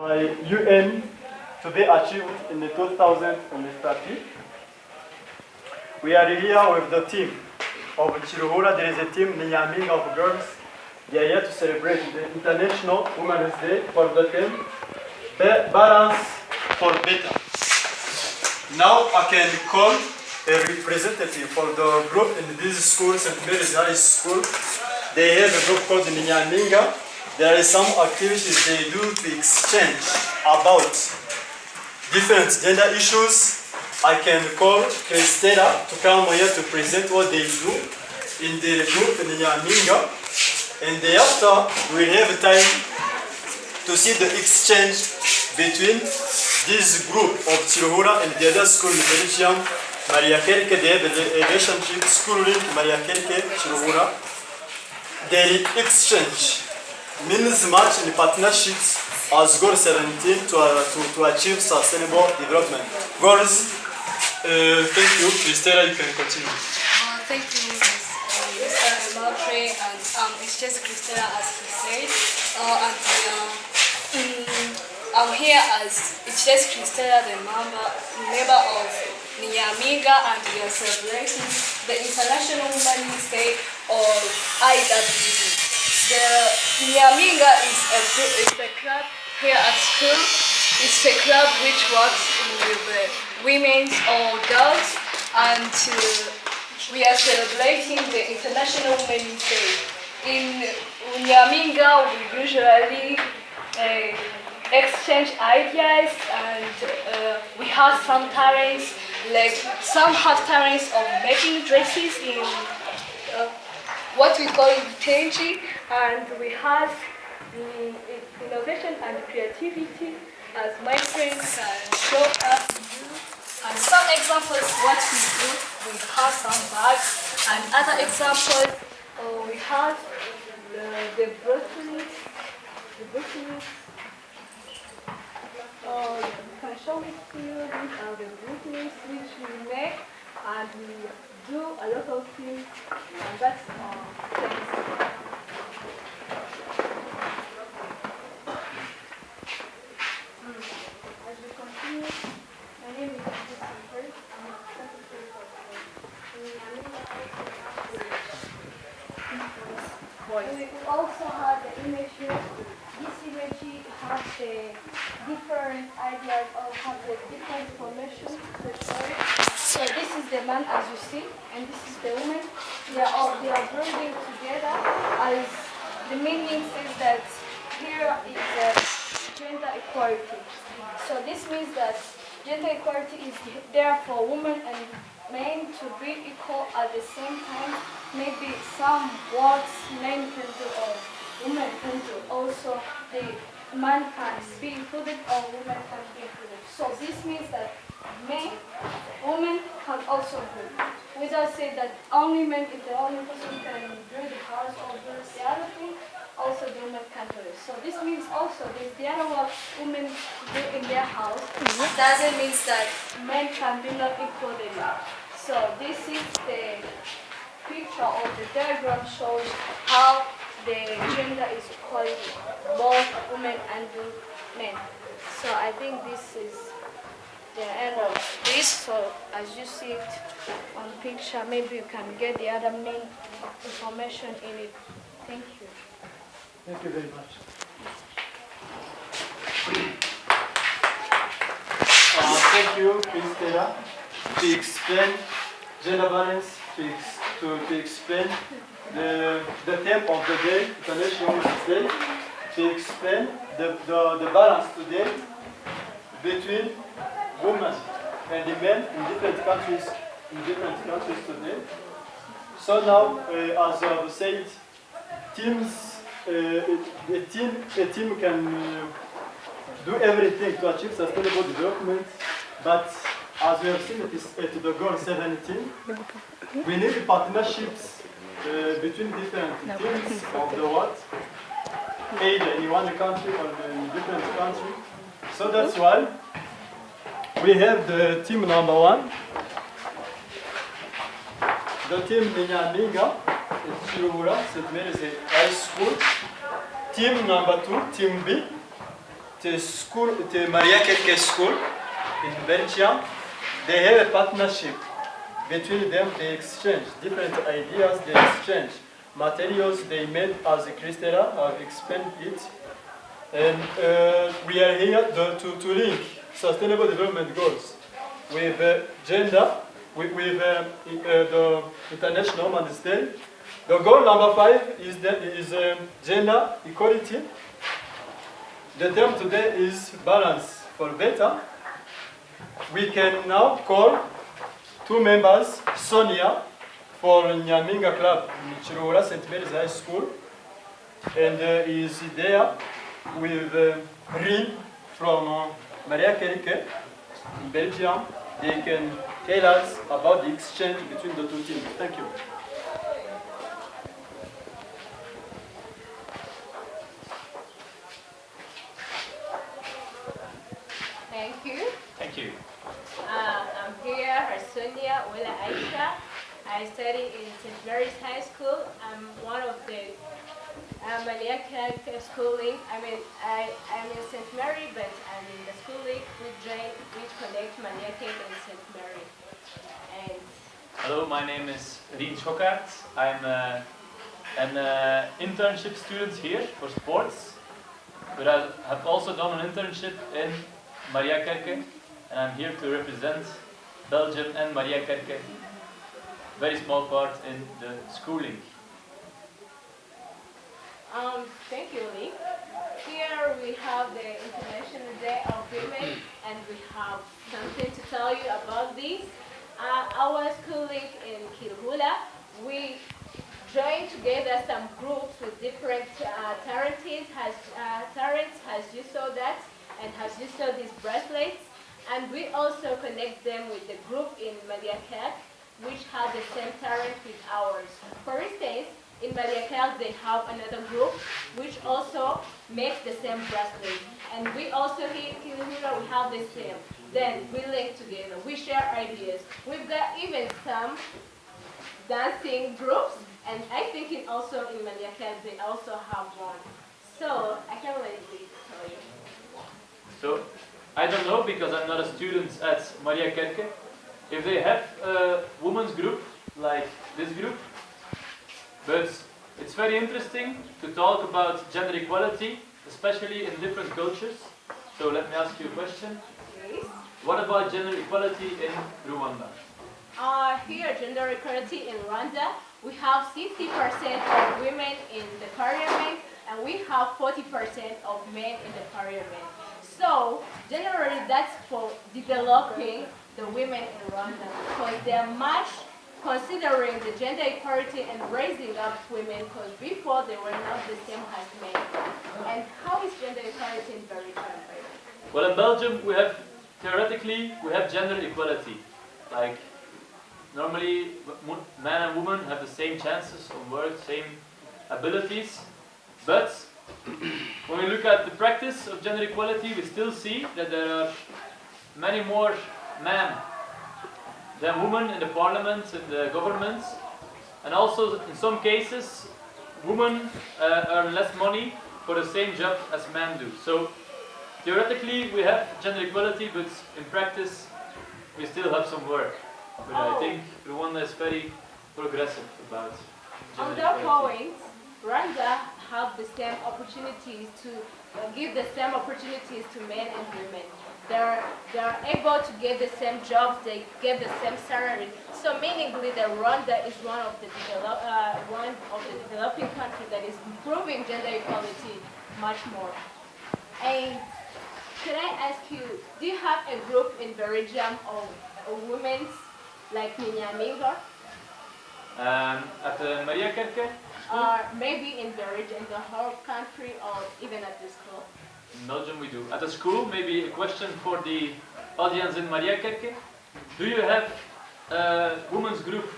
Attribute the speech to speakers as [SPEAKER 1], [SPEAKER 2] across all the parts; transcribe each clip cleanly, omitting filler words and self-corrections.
[SPEAKER 1] by UN to be achieved in the 2030. We are here with the team of Kiruhura. There is a team, Nyaming of girls. They are here to celebrate the International Women's Day for the theme, Balance for Better. Now I can call a representative for the group in this school, St. Mary's High School. They have a group called Nyaminga. There are some activities they do to exchange about different gender issues. I can call Christella to come here to present what they do in the group in Nyaminga. And thereafter, we have time to see the exchange between this group of Kiruhura and the other school in Belgium, Maria Kelke. They have a relationship, school link, Maria Kelke, Kiruhura. Their exchange means much in partnerships as goal 17 to achieve sustainable development. Goals, thank you. Christella, you can continue.
[SPEAKER 2] Thank you, Mr. Maltre, and it's just Christella, as he said. I'm here as it's just Christella, the member of Nyamiga, and we are celebrating the International Women's Day, or IWD. The Nyamiga is a club here at school. It's a club which works with women or girls, and we are celebrating the International Women's Day. In Nyamiga, we usually exchange ideas, and we have some talents, like some have talents of making dresses in what we call Tenji, and we have innovation and creativity, as my friends can show us to do. And some examples what we do, we have some bags, and other examples we have the bracelets. I can show it to you. These are the bracelets which we make, and we do a lot of things, and that's things. As we continue, my name is Kiruhura. I'm a secretary for we also have the image here. This image has the different ideas of the different information. So this is the man, as you see, and this is the woman. They are building together, as the meaning says that here is gender equality. So this means that gender equality is there for women and men to be equal at the same time. Maybe some works men can do or women can do. Also, the man can be included or women can be included. So this means that women can also do. We just say that only men is the only person can do the house or do the other thing. Also, the women can do it. So this means also that the other work women do in their house doesn't mean that men can be not included. So this is the picture of the diagram shows how the gender is equality, both women and men. So I think this is the end of this. So as you see it on picture, maybe you can get the other main information in it. Thank you.
[SPEAKER 1] Thank you very much. Thank you, Christella, to explain gender balance, to explain the theme of the day, International Women's Day, to explain the balance today between women and the men in different countries today. So now, as I have said, a team can do everything to achieve sustainable development, but as we have seen at the goal 17, we need partnerships between different teams of the world, either in one country or in different country. So that's why we have the team number 1, the team Nyamiga, Kiruhura, St. Mary's High School. Team number 2, Team B, the Maria Kerke School in Belgium, they have a partnership. Between them, they exchange different ideas, they exchange materials they made as Christella have explained it. And we are here to link sustainable development goals with gender, with the International Women's Day. The goal number 5 is gender equality. The term today is balance for better. We can now call 2 members, Sonia for Nyaminga Club in Kiruhura St. Mary's High School, and is there with Rin from Maria Kerke in Belgium. They can tell us about the exchange between the 2 teams. Thank you.
[SPEAKER 3] Thank you.
[SPEAKER 4] Thank you.
[SPEAKER 3] I'm here, Harsunia Willa Aisha. I study in St. Mary's High School. I'm one of the Maniacal schooling. I'm in St. Mary, but I'm in the schooling which connect Maniacal and St. Mary. And
[SPEAKER 4] Hello, my name is Rien Schokkaert. I'm an internship student here for sports, but I have also done an internship in Maria Kerke, and I'm here to represent Belgium and Maria Kerke. Very small part in the schooling.
[SPEAKER 3] Thank you, Lee. Here we have the International Day of Women, and we have something to tell you about this. Our schooling in Kiruhura, we joined together some groups with different talents, as you saw that, and as you saw these bracelets, and we also connect them with the group in Mariakel, which have the same talent with ours. For instance, in Mariakel they have another group which also makes the same bracelet, and we also here in Kiruhura we have the same. Then we link together, we share ideas. We've got even some dancing groups, and I think also in Mariakel they also have one. So I can let Lee tell you.
[SPEAKER 4] So I don't know, because I'm not a student at Maria Kerke, if they have a women's group like this group, but it's very interesting to talk about gender equality, especially in different cultures. So let me ask you a question.
[SPEAKER 3] Please.
[SPEAKER 4] What about gender equality in Rwanda?
[SPEAKER 3] Here, gender equality in Rwanda, we have 60% of women in the parliament, and we have 40% of men in the parliament. So, generally, that's for developing the women in Rwanda, because they're much considering the gender equality and raising up women, because before they were not the same as men. And how is gender equality in Belgium?
[SPEAKER 4] Well, in Belgium, theoretically, we have gender equality. Like, normally, man and woman have the same chances on work, same abilities, but when we look at the practice of gender equality, we still see that there are many more men than women in the parliament and the governments, and also in some cases women earn less money for the same job as men do. So theoretically we have gender equality, but in practice we still have some work. But I think Rwanda is very progressive about
[SPEAKER 3] On
[SPEAKER 4] gender
[SPEAKER 3] that
[SPEAKER 4] equality.
[SPEAKER 3] point, Rwanda have the same opportunities to give the same opportunities to men and women. They're able to get the same jobs, they get the same salary. So meaningly that Rwanda is one of the developing countries that is improving gender equality much more. And can I ask you, do you have a group in Belgium of women like Nyaminga?
[SPEAKER 4] At the Maria Kerke school?
[SPEAKER 3] Or maybe in Belgium, the whole country, or even at the school?
[SPEAKER 4] In Belgium we do. At the school, maybe a question for the audience in Maria Kerke. Do you have a women's group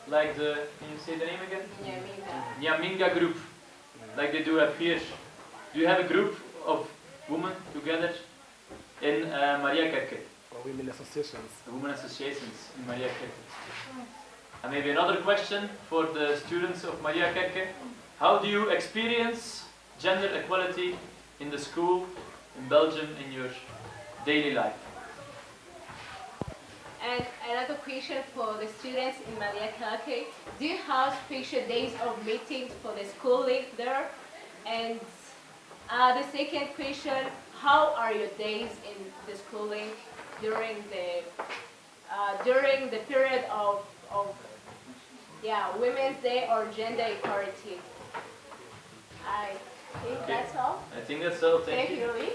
[SPEAKER 4] like the, can you say the name again?
[SPEAKER 3] Nyaminga.
[SPEAKER 4] Nyaminga group, like they do have here. Do you have a group of women together in Maria Kerke?
[SPEAKER 5] Or women associations.
[SPEAKER 4] Women associations in Maria Kerke. And maybe another question for the students of Maria Kerke. How do you experience gender equality in the school in Belgium in your daily life?
[SPEAKER 3] And another question for the students in Maliakake. Do you have special days of meetings for the schooling there? And the second question, how are your days in the schooling during the period of Women's Day or gender equality? I think
[SPEAKER 4] Okay.
[SPEAKER 3] that's all.
[SPEAKER 4] I think that's all. Thank
[SPEAKER 3] Thank
[SPEAKER 4] you.
[SPEAKER 3] you, Lee.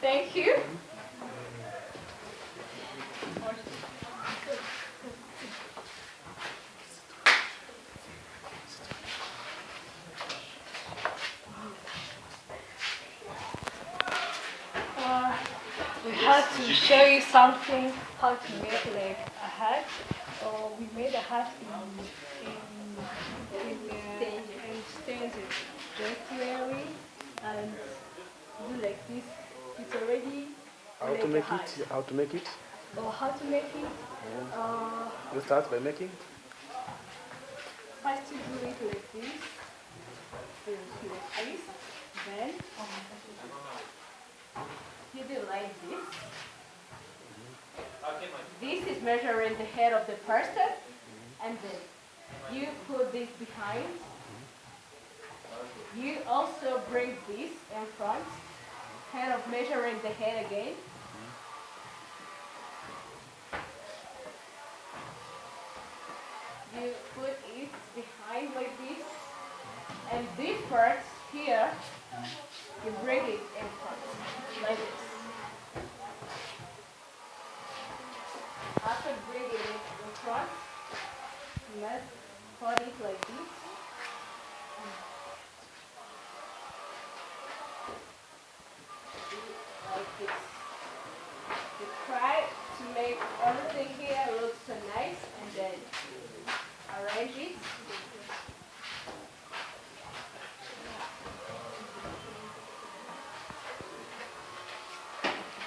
[SPEAKER 3] Thank you.
[SPEAKER 5] We had to show you something how to make like a hat. We made a hat in stains it gently and do like this. It's already
[SPEAKER 6] How
[SPEAKER 5] like
[SPEAKER 6] to
[SPEAKER 5] a
[SPEAKER 6] make
[SPEAKER 5] hat.
[SPEAKER 6] it? How to make it?
[SPEAKER 5] Or how to make it?
[SPEAKER 6] You start by making.
[SPEAKER 5] First you do it like this. Like this. Then
[SPEAKER 3] You do like this. This is measuring the head of the person, and then you put this behind. You also bring this in front, kind of measuring the head again. You put it behind like this, and this part here, you bring it in front, like this. After bringing it in front, let's cut it like this. Like this. You try to make everything here look so nice and then arrange it.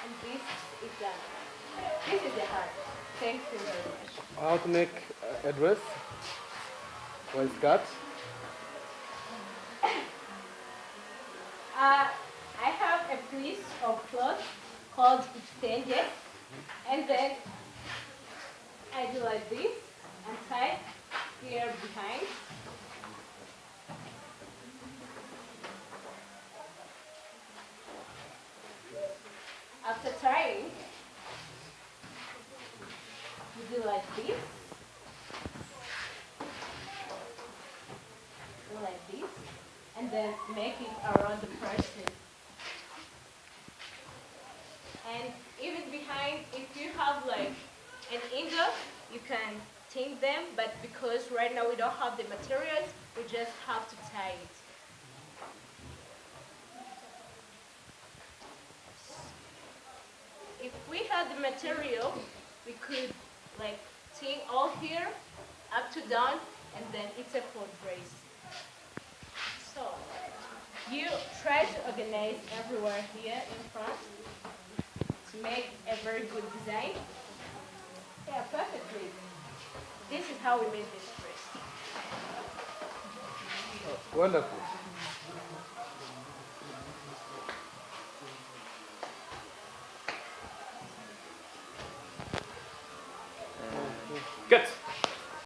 [SPEAKER 3] And this is done. This is the heart. Thank you very much.
[SPEAKER 6] How to make a dress? When it's cut.
[SPEAKER 3] I have a piece of cloth called extended, and then I do like this and tie here behind. After tying, you do like this. Do like this, and then make it around the person. And even behind, if you have like an ingot, you can tinge them, but because right now we don't have the materials, we just have to tie it. If we had the material, we could like ting all here, up to down, and then it's a full brace. So, you try to organize everywhere here in front to make a very good design. Yeah, perfectly. This is how we made this dress.
[SPEAKER 6] Wonderful.